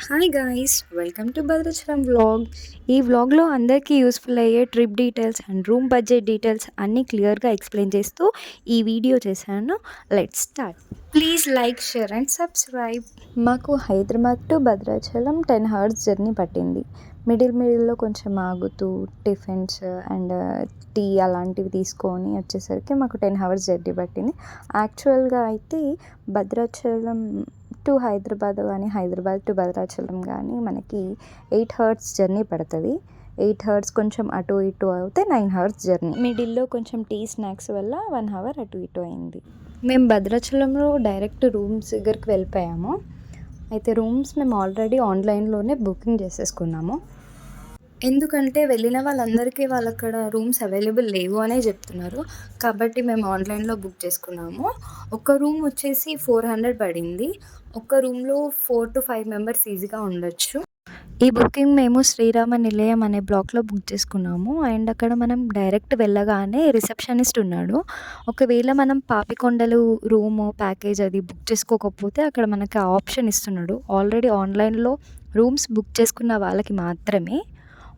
Hi guys, welcome to Bhadrachalam vlog. ఈ వ్లాగ్లో అందరికీ యూస్ఫుల్ అయ్యే trip details and room budget details అన్నీ క్లియర్గా ఎక్స్ప్లెయిన్ చేస్తూ ఈ వీడియో చేశాను. Let's start. Please like, share and subscribe. మాకు Hyderabad to Bhadrachalam 10 hours journey పట్టింది. మిడిల్లో కొంచెం ఆగుతూ టిఫిన్స్ అండ్ టీ అలాంటివి తీసుకొని వచ్చేసరికి మాకు 10 hours జర్నీ పట్టింది. యాక్చువల్గా అయితే భద్రాచలం టు హైదరాబాద్ కానీ హైదరాబాద్ టు భద్రాచలం కానీ మనకి 8 hours జర్నీ పడుతుంది. 8 hours కొంచెం అటు ఇటు అవుతే 9 hours జర్నీ. మిడిల్లో కొంచెం టీ స్నాక్స్ వల్ల 1 hour అటు ఇటు అయింది. మేము భద్రాచలంలో డైరెక్ట్ రూమ్స్ దగ్గరికి వెళ్ళిపోయాము. అయితే రూమ్స్ మేము ఆల్రెడీ ఆన్లైన్లోనే బుకింగ్ చేసేసుకున్నాము. ఎందుకంటే వెళ్ళిన వాళ్ళందరికీ అక్కడ రూమ్స్ అవైలబుల్ లేవు అనే చెప్తున్నారు. కాబట్టి మేము ఆన్లైన్లో బుక్ చేసుకున్నాము. ఒక రూమ్ వచ్చేసి 400 పడింది. ఒక రూమ్లో 4 to 5 members ఈజీగా ఉండొచ్చు. ఈ బుకింగ్ మేము శ్రీరామ నిలయం అనే బ్లాక్లో బుక్ చేసుకున్నాము. అండ్ అక్కడ మనం డైరెక్ట్ వెళ్ళగానే రిసెప్షనిస్ట్ ఉన్నాడు. ఒకవేళ మనం పాపికొండలు రూము ప్యాకేజ్ అది బుక్ చేసుకోకపోతే అక్కడ మనకి ఆప్షన్ ఇస్తున్నాడు. ఆల్రెడీ ఆన్లైన్లో రూమ్స్ బుక్ చేసుకున్న వాళ్ళకి మాత్రమే.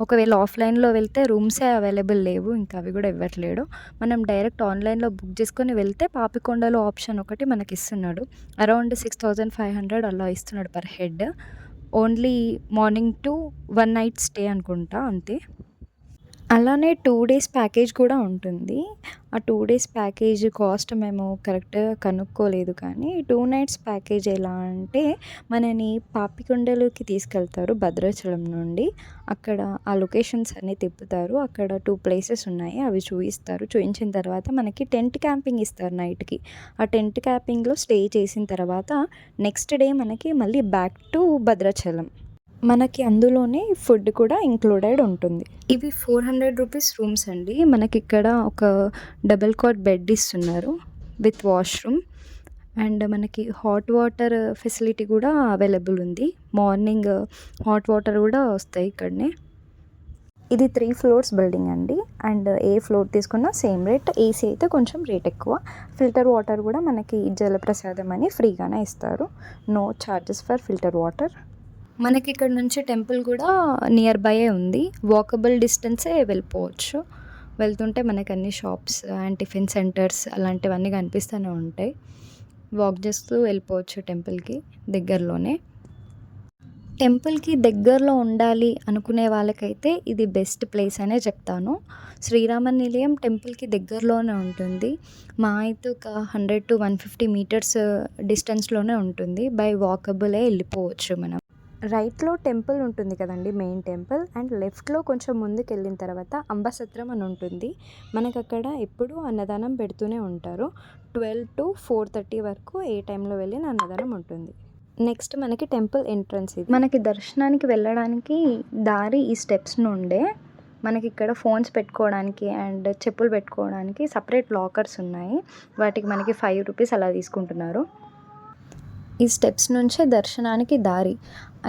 ఒకవేళ ఆఫ్లైన్లో వెళ్తే రూమ్సే అవైలబుల్ లేవు, ఇంకా అవి కూడా ఇవ్వట్లేడు. మనం డైరెక్ట్ ఆన్లైన్లో బుక్ చేసుకొని వెళ్తే పాపికొండలో ఆప్షన్ ఒకటి మనకి ఇస్తున్నాడు. అరౌండ్ 6500 అలా ఇస్తున్నాడు per head. Only morning to 1 night stay అనుకుంటా, అంతే. అలానే 2 days ప్యాకేజ్ కూడా ఉంటుంది. ఆ 2 days ప్యాకేజ్ కాస్ట్ మేము కరెక్ట్గా కనుక్కోలేదు, కానీ 2 nights ప్యాకేజ్ ఎలా అంటే మనని పాపికొండలకి తీసుకెళ్తారు భద్రాచలం నుండి. అక్కడ ఆ లొకేషన్స్ అన్నీ తిప్పుతారు. అక్కడ 2 places ఉన్నాయి, అవి చూపిస్తారు. చూపించిన తర్వాత మనకి టెంట్ క్యాంపింగ్ ఇస్తారు నైట్కి. ఆ టెంట్ క్యాంపింగ్లో స్టే చేసిన తర్వాత నెక్స్ట్ డే మనకి మళ్ళీ బ్యాక్ టు భద్రాచలం. మనకి అందులోనే ఫుడ్ కూడా ఇంక్లూడెడ్ ఉంటుంది. ఇవి 400 రూపీస్ రూమ్స్ అండి. మనకి ఇక్కడ ఒక డబుల్ కాట్ బెడ్ ఇస్తున్నారు విత్ వాష్రూమ్. అండ్ మనకి హాట్ వాటర్ ఫెసిలిటీ కూడా అవైలబుల్ ఉంది. మార్నింగ్ హాట్ వాటర్ కూడా వస్తాయి ఇక్కడనే. ఇది 3 floors బిల్డింగ్ అండి. అండ్ ఏ ఫ్లోర్ తీసుకున్నా సేమ్ రేట్. ఏసీ అయితే కొంచెం రేట్ ఎక్కువ. ఫిల్టర్ వాటర్ కూడా మనకి జలప్రసాదం అని ఫ్రీగానే ఇస్తారు. No charges for filter water. మనకి ఇక్కడ నుంచి టెంపుల్ కూడా నియర్ బైయే ఉంది. వాకబుల్ డిస్టెన్సే వెళ్ళిపోవచ్చు. వెళ్తుంటే మనకి అన్ని షాప్స్ అండ్ టిఫిన్ సెంటర్స్ అలాంటివన్నీ కనిపిస్తూనే ఉంటాయి. వాక్ చేస్తూ వెళ్ళిపోవచ్చు టెంపుల్కి దగ్గరలోనే. టెంపుల్కి దగ్గరలో ఉండాలి అనుకునే వాళ్ళకైతే ఇది బెస్ట్ ప్లేస్ అనే చెప్తాను. శ్రీరామ నిలయం టెంపుల్కి దగ్గరలోనే ఉంటుంది. మా అయితే ఒక 100 to 150 meters డిస్టెన్స్లోనే ఉంటుంది. బై వాకబులే వెళ్ళిపోవచ్చు మనం. రైట్లో టెంపుల్ ఉంటుంది కదండి, మెయిన్ టెంపుల్. అండ్ లెఫ్ట్లో కొంచెం ముందుకు వెళ్ళిన తర్వాత అంబసత్రం అని ఉంటుంది. మనకు అక్కడ ఎప్పుడూ అన్నదానం పెడుతూనే ఉంటారు. 12 to 4:30 వరకు ఏ టైంలో వెళ్ళిన అన్నదానం ఉంటుంది. నెక్స్ట్ మనకి టెంపుల్ ఎంట్రన్స్. ఇది మనకి దర్శనానికి వెళ్ళడానికి దారి ఈ స్టెప్స్ నుండే. మనకి ఇక్కడ ఫోన్స్ పెట్టుకోవడానికి అండ్ చెప్పులు పెట్టుకోవడానికి సపరేట్ లాకర్స్ ఉన్నాయి. వాటికి మనకి 5 rupees అలా తీసుకుంటున్నారు. ఈ స్టెప్స్ నుంచే దర్శనానికి దారి.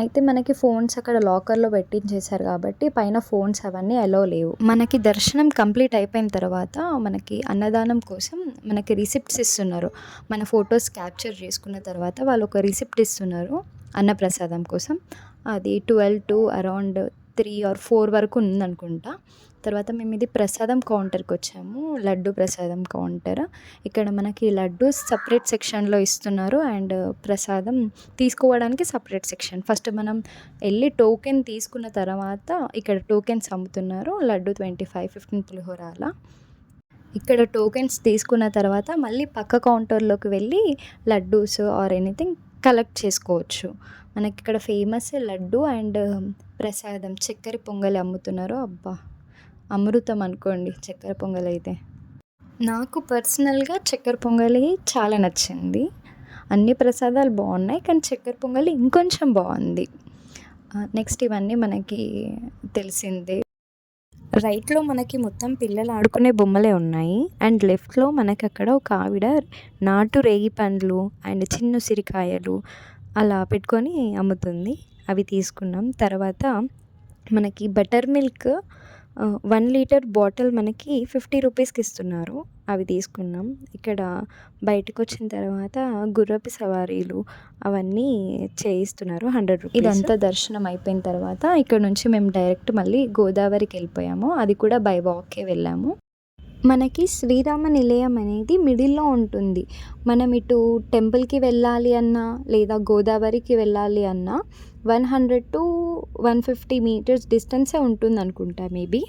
అయితే మనకి ఫోన్స్ అక్కడ లాకర్లో పెట్టించేశారు కాబట్టి పైన ఫోన్స్ అవన్నీ అలో లేవు. మనకి దర్శనం కంప్లీట్ అయిపోయిన తర్వాత మనకి అన్నదానం కోసం మనకి రిసిప్ట్స్ ఇస్తున్నారు. మన ఫొటోస్ క్యాప్చర్ చేసుకున్న తర్వాత వాళ్ళు ఒక రిసిప్ట్ ఇస్తున్నారు అన్నప్రసాదం కోసం. అది 12 to అరౌండ్ 3 or 4 వరకు ఉందనుకుంటా. తర్వాత మేము ఇది ప్రసాదం కౌంటర్కి వచ్చాము. లడ్డు ప్రసాదం కౌంటర్. ఇక్కడ మనకి లడ్డు సపరేట్ సెక్షన్లో ఇస్తున్నారు అండ్ ప్రసాదం తీసుకోవడానికి సపరేట్ సెక్షన్. ఫస్ట్ మనం వెళ్ళి టోకెన్ తీసుకున్న తర్వాత ఇక్కడ టోకెన్స్ అమ్ముతున్నారు. లడ్డు 25, 15 పులిహోర అలా. ఇక్కడ టోకెన్స్ తీసుకున్న తర్వాత మళ్ళీ పక్క కౌంటర్లోకి వెళ్ళి లడ్డూస్ ఆర్ ఎనీథింగ్ కలెక్ట్ చేసుకోవచ్చు. మనకి ఇక్కడ ఫేమస్ లడ్డు అండ్ ప్రసాదం చక్కెర పొంగలి అమ్ముతున్నారు. అబ్బా, అమృతం అనుకోండి చక్కెర పొంగలి అయితే. నాకు పర్సనల్గా చక్కెర పొంగలి చాలా నచ్చింది. అన్ని ప్రసాదాలు బాగున్నాయి, కానీ చక్కెర పొంగలి ఇంకొంచెం బాగుంది. నెక్స్ట్ ఇవన్నీ మనకి తెలిసిందే. రైట్లో మనకి మొత్తం పిల్లలు ఆడుకునే బొమ్మలే ఉన్నాయి. అండ్ లెఫ్ట్లో మనకి అక్కడ ఒక ఆవిడ నాటు రేగి పండ్లు అండ్ చిన్న ఉసిరికాయలు అలా పెట్టుకొని అమ్ముతుంది. అవి తీసుకున్నాం. తర్వాత మనకి బటర్ మిల్క్ 1 liter బాటిల్ మనకి 50 రూపీస్కి ఇస్తున్నారు. అవి తీసుకున్నాం. ఇక్కడ బయటకొచ్చిన తర్వాత గుర్రపు సవారీలు అవన్నీ చేయిస్తున్నారు 100 రూపీస్. ఇదంతా దర్శనం అయిపోయిన తర్వాత ఇక్కడ నుంచి మేము డైరెక్ట్ మళ్ళీ గోదావరికి వెళ్ళిపోయాము. అది కూడా బై వాకే వెళ్ళాము. మనకి శ్రీరామ నిలయం అనేది మిడిల్లో ఉంటుంది. మనం ఇటు టెంపుల్‌కి వెళ్ళాలి అన్నా, లేదా గోదావరికి వెళ్ళాలి అన్నా 100-150 మీటర్స్ డిస్టెన్సే ఉంటుందనుకుంటా మేబీ.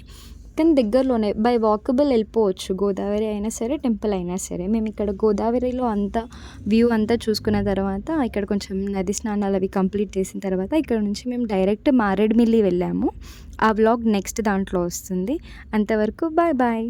కానీ దగ్గరలోనే బై వాకబుల్ వెళ్ళిపోవచ్చు. గోదావరి అయినా సరే, టెంపుల్ అయినా సరే. మేము ఇక్కడ గోదావరిలో అంతా వ్యూ అంతా చూసుకున్న తర్వాత ఇక్కడ కొంచెం నది స్నానాలు అవి కంప్లీట్ చేసిన తర్వాత ఇక్కడ నుంచి మేము డైరెక్ట్ మారేడుమిల్లి వెళ్ళాము. ఆ వ్లాగ్ నెక్స్ట్ దాంట్లో వస్తుంది. అంతవరకు బాయ్ బాయ్.